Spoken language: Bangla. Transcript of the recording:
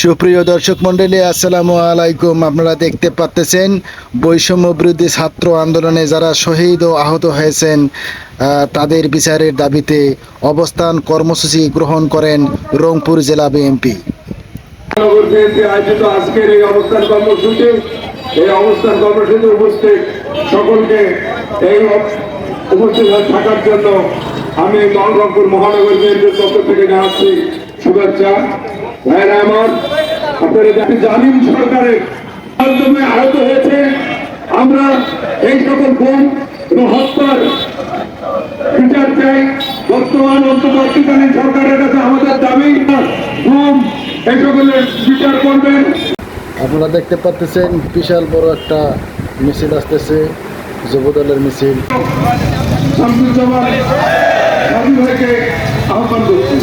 সুপ্রিয় দর্শক মণ্ডলী, আসসালামু আলাইকুম। আপনারা দেখতে পাচ্ছেন বৈষম্য বিরোধী ছাত্র আন্দোলনে যারা শহীদ ও আহত হয়েছেন তাদের বিচারের দাবিতে অবস্থান কর্মসূচি গ্রহণ করেন রংপুর জেলা বিএনপি। আয়োজিত আজকের এই অবস্থান কর্মসূচি উপস্থিত সকলকে এই উপস্থিত থাকার জন্য আমি রংপুর মহানগর বিএনপির পক্ষ থেকে জানাচ্ছি শুভেচ্ছা। ভাইরা আমার, আপনারা জালিম সরকারের মাধ্যমে আহত হয়েছে। আমরা এই সকল গুম এবং হত্যার বিচার চাই। বর্তমান অন্তর্বর্তীকালীন সরকারের কাছে আমাদের দাবি, গুম এই সকলের বিচার করবেন। আপনারা দেখতে পাচ্ছেন বিশাল বড় একটা মিছিল আসতেছে, যুবদলের মিছিল। শামসুজ্জামান সাবি ভাইকে আহ্বান করছি।